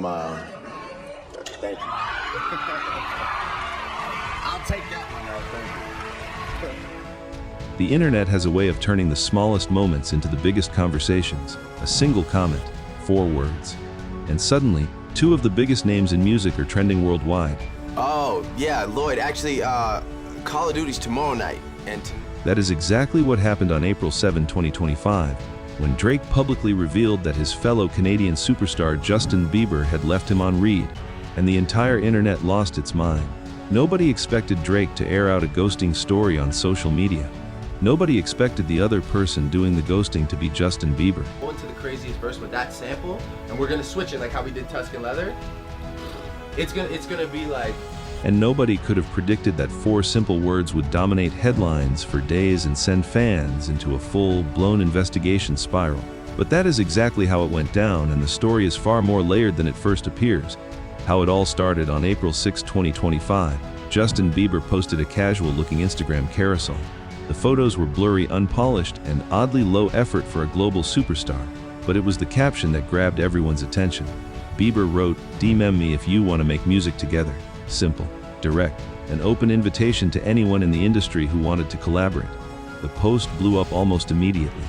Thank you. I'll take that one, thank you. The internet has a way of turning the smallest moments into the biggest conversations. A single comment, 4 words. And suddenly, 2 of the biggest names in music are trending worldwide. Oh, yeah, Lloyd, actually, Call of Duty's tomorrow night, and... That is exactly what happened on April 7, 2025, when Drake publicly revealed that his fellow Canadian superstar Justin Bieber had left him on read, and the entire internet lost its mind. Nobody expected Drake to air out a ghosting story on social media. Nobody expected the other person doing the ghosting to be Justin Bieber. Go into the craziest verse with that sample, and we're gonna switch it like how we did Tuscan Leather. It's gonna be like... And nobody could have predicted that 4 simple words would dominate headlines for days and send fans into a full-blown investigation spiral. But that is exactly how it went down, and the story is far more layered than it first appears. How it all started on April 6, 2025. Justin Bieber posted a casual-looking Instagram carousel. The photos were blurry, unpolished, and oddly low effort for a global superstar. But it was the caption that grabbed everyone's attention. Bieber wrote, "DM me if you want to make music together." Simple, direct, an open invitation to anyone in the industry who wanted to collaborate. The post blew up almost immediately.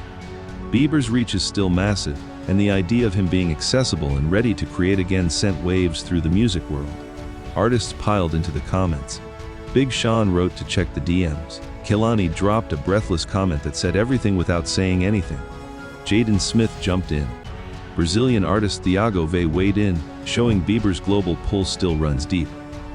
Bieber's reach is still massive, and the idea of him being accessible and ready to create again sent waves through the music world. Artists piled into the comments. Big Sean wrote to check the DMs. Kehlani dropped a breathless comment that said everything without saying anything. Jaden Smith jumped in. Brazilian artist Thiago Vey weighed in, showing Bieber's global pull still runs deep.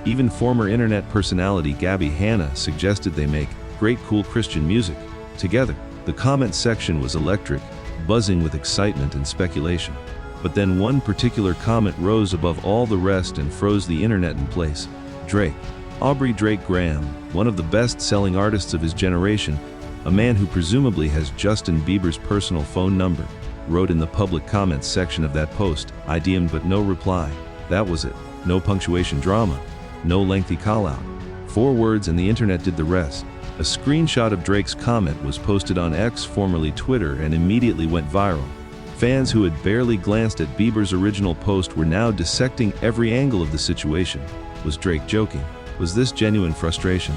Even former internet personality Gabby Hanna suggested they make great cool Christian music together. The comment section was electric, buzzing with excitement and speculation. But then one particular comment rose above all the rest and froze the internet in place. Drake. Aubrey Drake Graham, one of the best-selling artists of his generation, a man who presumably has Justin Bieber's personal phone number, wrote in the public comments section of that post, "I DM'd but no reply. That was it. No punctuation drama. No lengthy call-out. 4 words and the internet did the rest." A screenshot of Drake's comment was posted on X, formerly Twitter, and immediately went viral. Fans who had barely glanced at Bieber's original post were now dissecting every angle of the situation. Was Drake joking? Was this genuine frustration?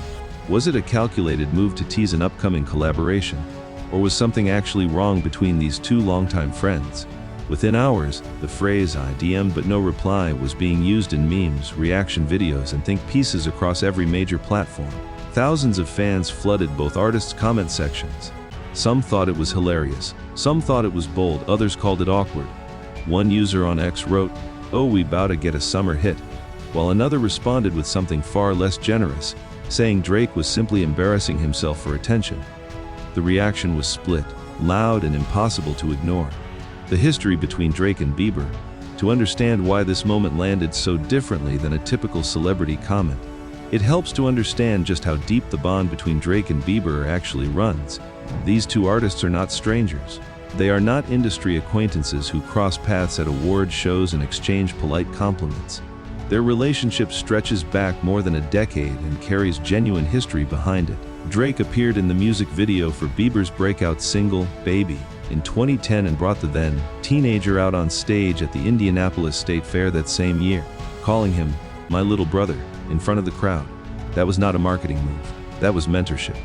Was it a calculated move to tease an upcoming collaboration? Or was something actually wrong between these 2 longtime friends? Within hours, the phrase "I DM'd but no reply" was being used in memes, reaction videos, and think pieces across every major platform. Thousands of fans flooded both artists' comment sections. Some thought it was hilarious, some thought it was bold, others called it awkward. One user on X wrote, "Oh, we bout to get a summer hit," while another responded with something far less generous, saying Drake was simply embarrassing himself for attention. The reaction was split, loud, and impossible to ignore. The history between Drake and Bieber, to understand why this moment landed so differently than a typical celebrity comment. It helps to understand just how deep the bond between Drake and Bieber actually runs. These 2 artists are not strangers. They are not industry acquaintances who cross paths at award shows and exchange polite compliments. Their relationship stretches back more than a decade and carries genuine history behind it. Drake appeared in the music video for Bieber's breakout single, "Baby," in 2010 and brought the then teenager out on stage at the Indianapolis State Fair that same year, calling him "my little brother" in front of the crowd. That was not a marketing move. That was mentorship.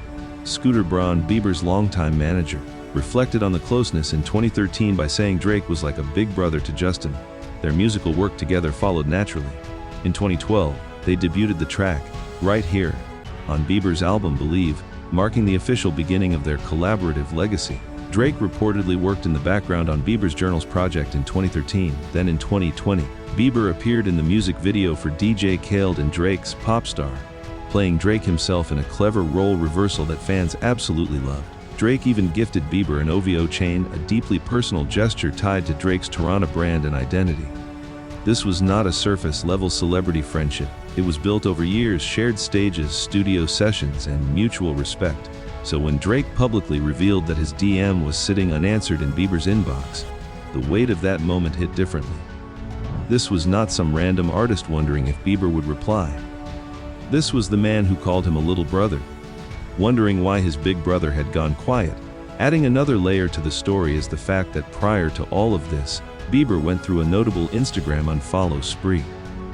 Scooter Braun, Bieber's longtime manager, reflected on the closeness in 2013 by saying Drake was like a big brother to Justin. Their musical work together followed naturally. In 2012, they debuted the track, "Right Here," on Bieber's album Believe, marking the official beginning of their collaborative legacy. Drake reportedly worked in the background on Bieber's Journals project in 2013. Then in 2020, Bieber appeared in the music video for DJ Khaled and Drake's Popstar, playing Drake himself in a clever role reversal that fans absolutely loved. Drake even gifted Bieber an OVO chain, a deeply personal gesture tied to Drake's Toronto brand and identity. This was not a surface-level celebrity friendship. It was built over years, shared stages, studio sessions, and mutual respect. So when Drake publicly revealed that his DM was sitting unanswered in Bieber's inbox, the weight of that moment hit differently. This was not some random artist wondering if Bieber would reply. This was the man who called him a little brother, wondering why his big brother had gone quiet. Adding another layer to the story is the fact that prior to all of this, Bieber went through a notable Instagram unfollow spree.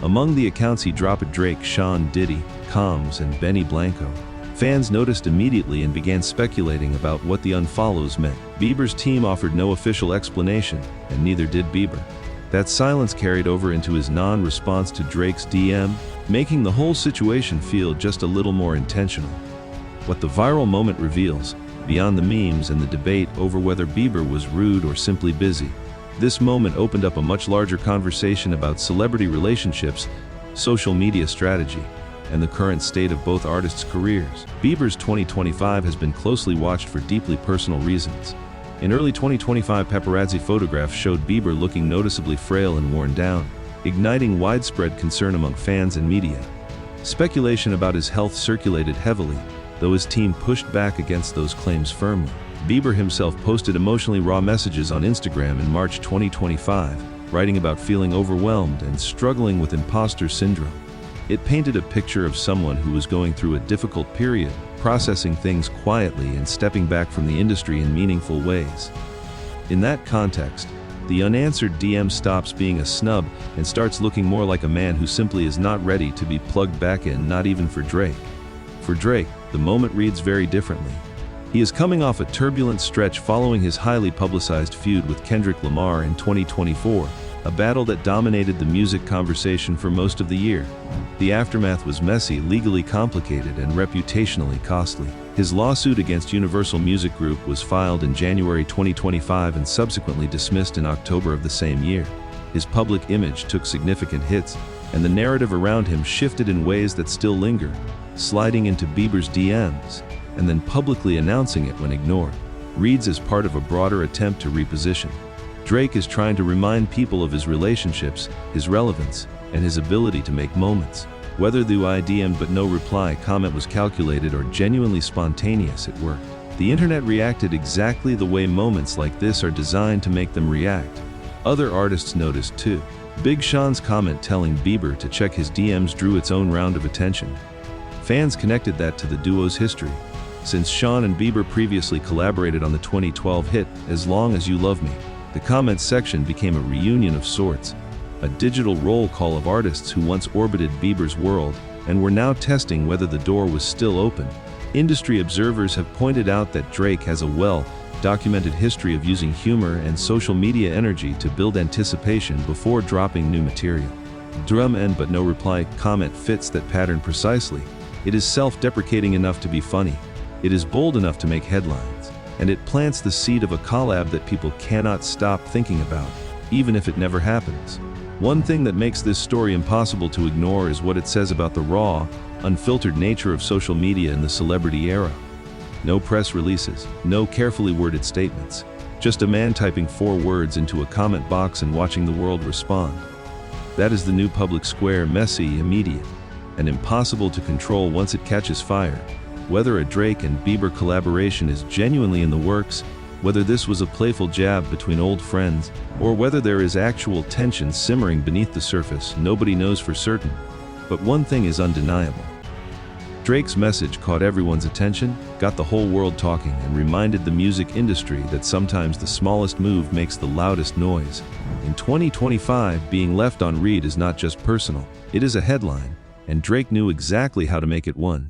Among the accounts he dropped Drake, Sean Diddy, Combs, and Benny Blanco. Fans noticed immediately and began speculating about what the unfollows meant. Bieber's team offered no official explanation, and neither did Bieber. That silence carried over into his non-response to Drake's DM, making the whole situation feel just a little more intentional. What the viral moment reveals, beyond the memes and the debate over whether Bieber was rude or simply busy, this moment opened up a much larger conversation about celebrity relationships, social media strategy, and the current state of both artists' careers. Bieber's 2025 has been closely watched for deeply personal reasons. In early 2025, paparazzi photographs showed Bieber looking noticeably frail and worn down, igniting widespread concern among fans and media. Speculation about his health circulated heavily, though his team pushed back against those claims firmly. Bieber himself posted emotionally raw messages on Instagram in March 2025, writing about feeling overwhelmed and struggling with imposter syndrome. It painted a picture of someone who was going through a difficult period, processing things quietly and stepping back from the industry in meaningful ways. In that context, the unanswered DM stops being a snub and starts looking more like a man who simply is not ready to be plugged back in, not even for Drake. For Drake, the moment reads very differently. He is coming off a turbulent stretch following his highly publicized feud with Kendrick Lamar in 2024, a battle that dominated the music conversation for most of the year. The aftermath was messy, legally complicated, and reputationally costly. His lawsuit against Universal Music Group was filed in January 2025 and subsequently dismissed in October of the same year. His public image took significant hits, and the narrative around him shifted in ways that still linger, sliding into Bieber's DMs, and then publicly announcing it when ignored, reads as part of a broader attempt to reposition. Drake is trying to remind people of his relationships, his relevance, and his ability to make moments. Whether the "I DM'd but no reply" comment was calculated or genuinely spontaneous, it worked. The internet reacted exactly the way moments like this are designed to make them react. Other artists noticed too. Big Sean's comment telling Bieber to check his DMs drew its own round of attention. Fans connected that to the duo's history, since Sean and Bieber previously collaborated on the 2012 hit "As Long As You Love Me." The comments section became a reunion of sorts, a digital roll call of artists who once orbited Bieber's world and were now testing whether the door was still open. Industry observers have pointed out that Drake has a well-documented history of using humor and social media energy to build anticipation before dropping new material. "Drum end but no reply" comment fits that pattern precisely. It is self-deprecating enough to be funny. It is bold enough to make headlines, and it plants the seed of a collab that people cannot stop thinking about, even if it never happens. One thing that makes this story impossible to ignore is what it says about the raw, unfiltered nature of social media in the celebrity era. No press releases, no carefully worded statements, just a man typing 4 words into a comment box and watching the world respond. That is the new public square, messy, immediate, and impossible to control once it catches fire. Whether a Drake and Bieber collaboration is genuinely in the works, whether this was a playful jab between old friends, or whether there is actual tension simmering beneath the surface, nobody knows for certain. But one thing is undeniable. Drake's message caught everyone's attention, got the whole world talking, and reminded the music industry that sometimes the smallest move makes the loudest noise. In 2025, being left on read is not just personal, it is a headline, and Drake knew exactly how to make it one.